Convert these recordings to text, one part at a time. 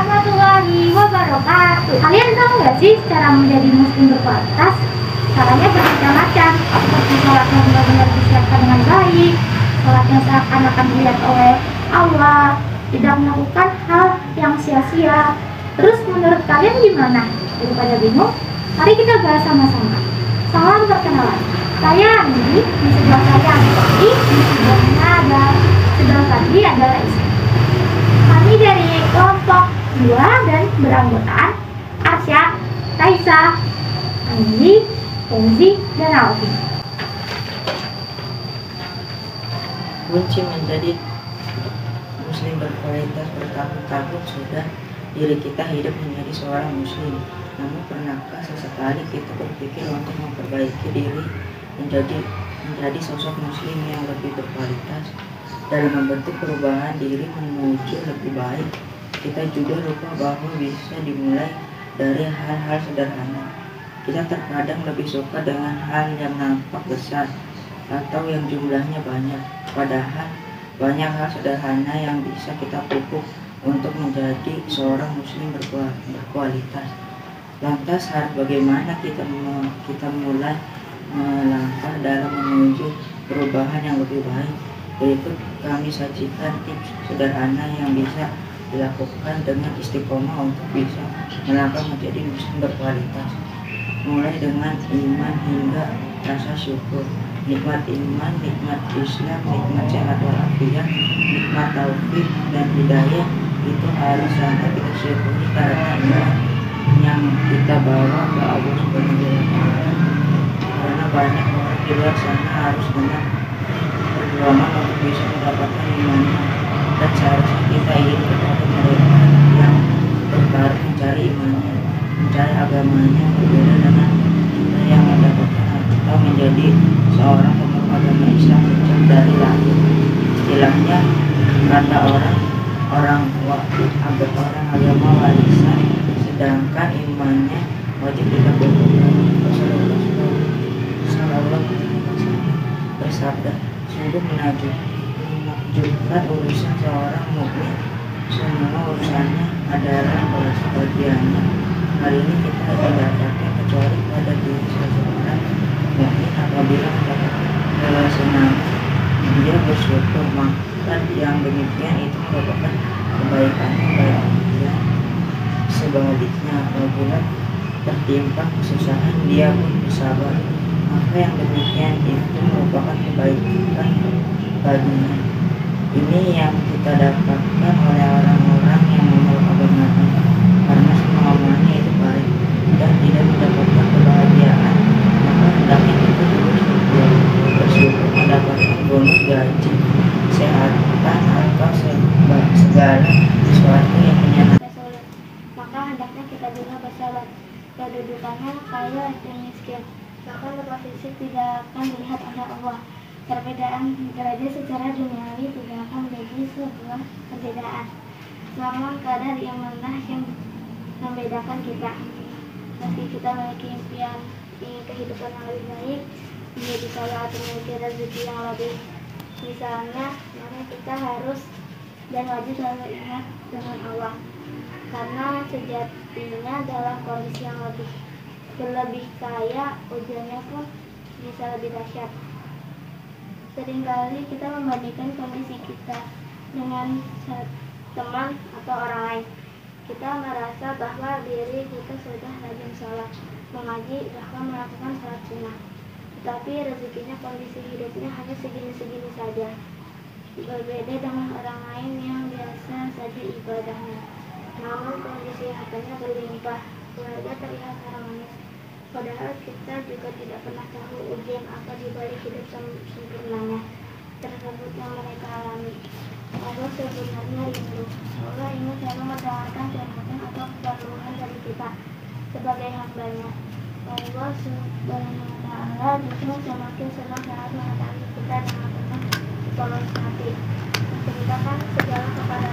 warahmatullahi wabarakatuh. Kalian tahu nggak sih cara menjadi muslim berkualitas? Caranya bermacam-macam, seperti sholat yang benar-benar disiapkan dengan baik, sholat yang seakan-akan dilihat oleh Allah, tidak melakukan hal yang sia-sia. Terus menurut kalian gimana? Daripada bingung, mari kita bahas sama-sama. Salam perkenalan. Saya Andi, di sebelah saya Andi, di sebelah tadi adalah Isma. Kami dari kelompok 2 dan beranggotaan Arsyad, Raisa, Andi, Kenzi, dan Alvin. Kunci menjadi muslim berkualitas bertahun-tahun sudah diri kita hidup menjadi seorang muslim. Namun pernahkah sesekali kita berpikir untuk memperbaiki diri menjadi sosok muslim yang lebih berkualitas? Dalam membentuk perubahan diri menuju lebih baik, kita juga lupa bahwa bisa dimulai dari hal-hal sederhana. Kita terkadang lebih suka dengan hal yang nampak besar atau yang jumlahnya banyak, padahal banyak hal sederhana yang bisa kita pupuk untuk menjadi seorang muslim berkualitas. Lantas bagaimana kita mulai melangkah dalam menuju perubahan yang lebih baik? Berikut kami sajikan tips sederhana yang bisa dilakukan dengan istiqomah untuk bisa melangkah menjadi muslim berkualitas. Mulai dengan iman hingga rasa syukur. Nikmat iman, nikmat Islam, nikmat sehat walafiat, nikmat taufik dan hidayah itu harus sangat kita syukuri karena iman yang kita bawa ke Allah Subhanahu wa Ta'ala. Karena banyak orang di luar sana harus benar perjuangan untuk bisa mendapatkan imannya, dan seharusnya kita ingin kepada mereka yang bertaruh mencari imannya, mencari agamanya, berbeda dengan kita yang mendapatkan atau menjadi seorang pemeluk agama Islam sejak dari lahir. Istilahnya kata orang agama warisan, sedangkan imannya wajib kita berpegang. Rasulullah bersabda, sungguh menakjubkan urusan seorang mukmin, semua urusannya adalah bagiannya. Hal ini kita dapatkan kecuali pada diri seseorang mukmin apabila mendapatkan kesenangan dia bersyukur, maka yang demikian itu merupakan kebaikan bagi dia. Sebaliknya apabila tertimpa kesusahan dia pun bersabar, maka yang demikian itu merupakan kebaikan baginya. Ini yang kita dapatkan oleh orang-orang yang memeluk agamanya, karena semua amalnya itu baik dan tidak mendapatkan kebahagiaan, maka hendaknya kita juga bersyukur mendapatkan bonus gaji, kesehatan atau segala sesuatu yang menyenangkan. Maka hendaknya kita juga bersabar, kedudukannya kaya dan miskin, bahkan berposisi tidak akan dilihat oleh Allah. Perbedaan derajat secara duniawi tidak akan menjadi sebuah perbedaan, namun kadar imanlah yang membedakan kita. Meski kita memiliki impian ingin kehidupan yang lebih baik, menjadi kaya atau memiliki rezeki yang lebih misalnya, maka kita harus dan wajib selalu ingat dengan Allah, karena sejatinya dalam kondisi yang berlebih kaya, ujiannya pun bisa lebih dahsyat. Seringkali kita membandingkan kondisi kita dengan teman atau orang lain. Kita merasa bahwa diri kita sudah rajin sholat, mengaji, bahkan melakukan sholat sunnah, tetapi rezekinya, kondisi hidupnya hanya segini-segini saja. Berbeda dengan orang lain yang biasa saja ibadahnya, namun kondisi hartanya berlimpah, keluarga terlihat harmonis. Padahal kita juga tidak pernah tahu ujian apa di balik hidup sempurnanya tersebut yang mereka alami. Allah sebenarnya rindu. Allah ingin selalu mendengarkan curhatan atau keperluan dari kita sebagai hambanya. Allah Subhanahu wa Ta'ala justru semakin senang saat mengetahui kita dengan penuh tulus hati, menceritakan segala kepada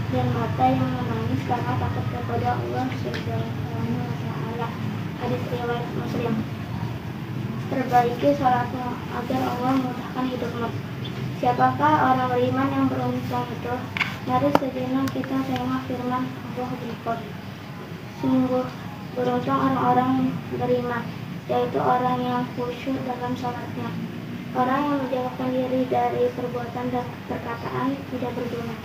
dan mata yang menangis karena takut kepada Allah Subhanahu wa Ta'ala. Hadis riwayat Muslim. Perbaiki sholatmu agar Allah memudahkan hidupmu. Siapakah orang beriman yang beruntung itu? Mari sejenak kita tengok firman Allah berikut. Sungguh beruntung orang-orang beriman, yaitu orang yang khusyuk dalam sholatnya, orang yang menjauhkan diri dari perbuatan dan perkataan tidak berguna,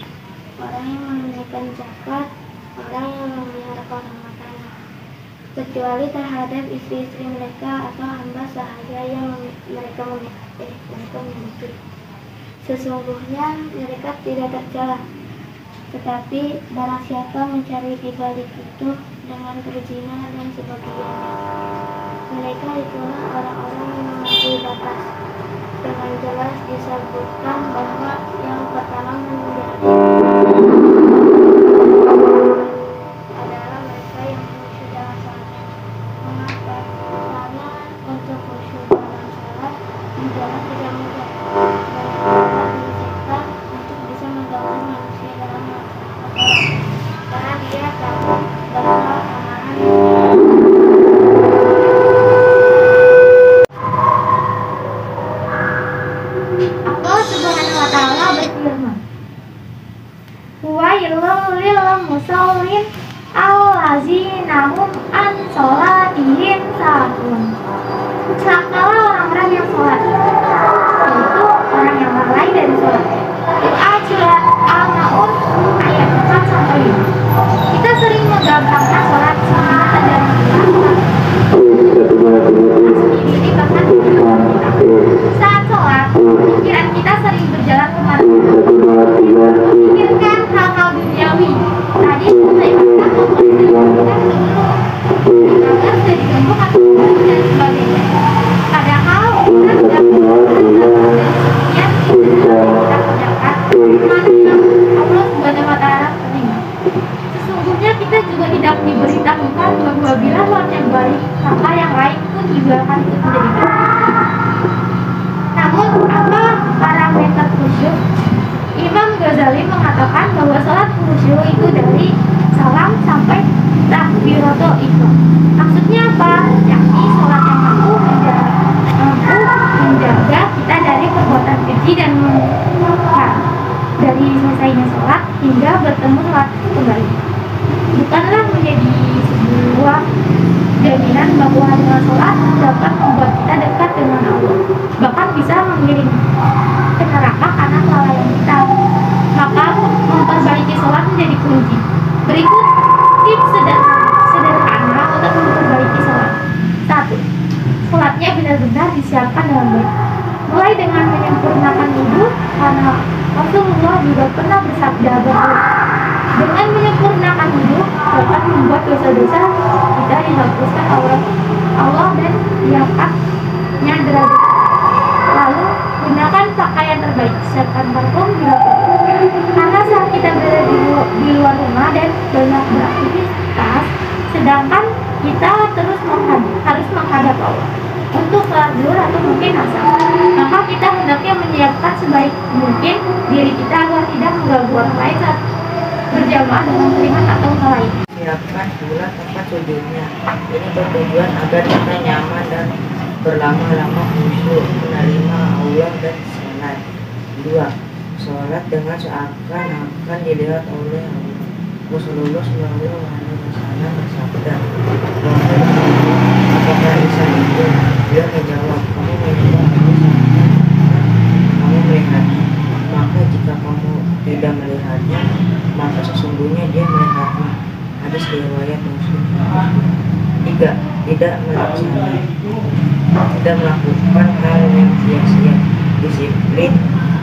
orang yang menunaikan zakat, orang yang memelihara kehormatannya, kecuali terhadap istri-istri mereka atau hamba sahaya yang mereka miliki. Sesungguhnya mereka tidak tercela. Tetapi barang siapa mencari di balik itu dengan berzina dan sebagainya, mereka itulah orang-orang yang melampaui batas. Dengan jelas disebutkan bahwa yang pertama menjadi adalah mereka yang khusyuk dalam salatnya. Mengapa? Karena untuk khusyuk dalam salat tidaklah tidak mudah, dan disetan untuk bisa menggabungkan manusia dalam melaksanakan salat, karena dia tahu bahwa amalan Allah Subhanahu wa Ta'ala berfirman, "Wailul lil musallin allazina hum an sholatihim sahun." Celakalah orang-orang yang sholat, yaitu orang yang lalai dari sholat. Surat Al-Maun ayat 4-5. Kita sering menggampangkan sholat sunat dan sendiri bahkan saat sholat, pikiran kita sering berjalan kemana-mana, memikirkan hal-hal duniawi. Tadi saya katakan agar sudah diganggu dan sebagainya. Padahal kita tidak Allah Subhanahu wa Ta'ala terima. Sesungguhnya kita juga tidak diberitahukan bahwa bila sholat yang baik, maka yang lain pun juga akan ikut menjadi baik. Namun apa parameter khusyuk? Imam Ghazali mengatakan bahwa sholat khusyuk itu dari salam sampai takbiratul ihram. Maksudnya apa? Yakni sholat yang mampu menjaga kita dari perbuatan keji dan mungkar, dari selesainya sholat hingga bertemu sholat kembali. Bukanlah menjadi sebuah jaminan bahwa dengan sholat dapat membuat kita dekat dengan Allah, bahkan bisa mengiring ke neraka karena kelalaian kita. Maka memperbaiki sholat menjadi kunci. Berikut tips sederhana untuk memperbaiki sholat. 1. Sholatnya benar-benar disiapkan dengan baik. Mulai dengan menyempurnakan wudhu, karena Rasulullah juga pernah bersabda bahwa dengan menyempurnakan wudhu dapat membuat dosa-dosa kita dihapuskan Allah dan diangkatnya derajat. Lalu gunakan pakaian terbaik, siapkan parfum bila perlu. Karena saat kita berada di luar rumah dan banyak beraktivitas, sedangkan kita harus menghadap Allah untuk sholat zuhur atau mungkin asar, maka kita hendaknya menyiapkan sebaik mungkin diri kita agar tidak mengganggu orang lain saat berjamaah dengan kalimat atau hal lain. Siapkan pula tempat sujudnya. Ini bertujuan agar kita nyaman dan berlama-lama khusyuk menerima Allah dan sholat. 2. Sholat dengan seakan-akan dilihat oleh Allah. Rasulullah SAW bersabda, apakah bisa itu? Dia menjawab, kamu menyembah kamu melihatnya. Maka jika kamu tidak melihatnya, maka sesungguhnya dia melihatmu. Hadis riwayat Muslim. 3. Tidak melakukan hal yang sia-sia. Disiplin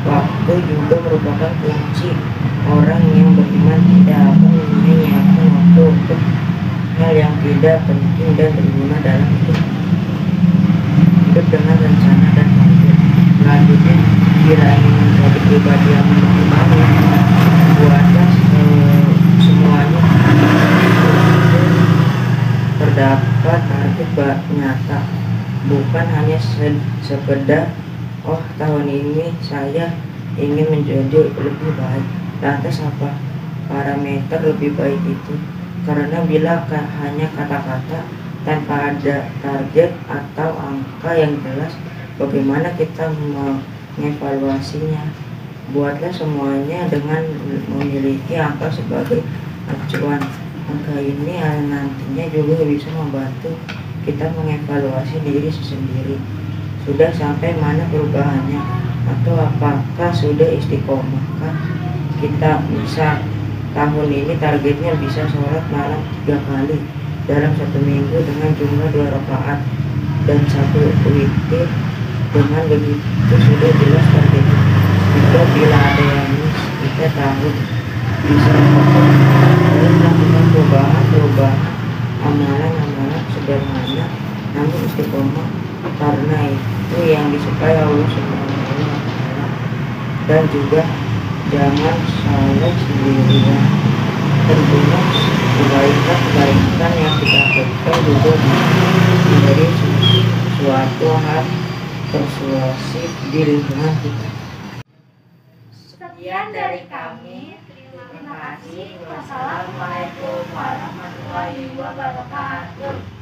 waktu juga merupakan kunci. Orang yang beriman tidak akan menyiapkan waktu untuk hal yang tidak penting dan berguna dalam hidup dengan rencana dan target. Selanjutnya, bila ingin menjadi pribadi yang beriman, buatlah semuanya terdapat target nyata, bukan hanya sekedar tahun ini saya ingin menjadi lebih baik. Lantas apa? parameter lebih baik itu. Karena bila hanya kata-kata tanpa ada target atau angka yang jelas, bagaimana kita mengevaluasinya? Buatlah semuanya dengan memiliki angka sebagai acuan. Angka ini nantinya juga bisa membantu kita mengevaluasi diri sendiri. Sudah sampai mana perubahannya? Atau apakah sudah istiqomahkah? Kita bisa tahun ini targetnya bisa sholat malam 3 kali dalam 1 minggu dengan jumlah 2 rakaat dan 1 witir. Dengan begitu sudah jelas targetnya. Juga bila ada yang miss, kita tahu bisa dalam melakukan perubahan amalan-amalan sederhana namun istiqomah, karena itu yang disukai Allah Subhanahu wa Ta'ala. Dan juga jangan salah sendirian. Tentunya kebaikan yang kita lakukan juga menjadi suatu hal persuasif di lingkungan kita. Sekian dari kami. Terima kasih. Wassalamualaikum warahmatullahi wabarakatuh.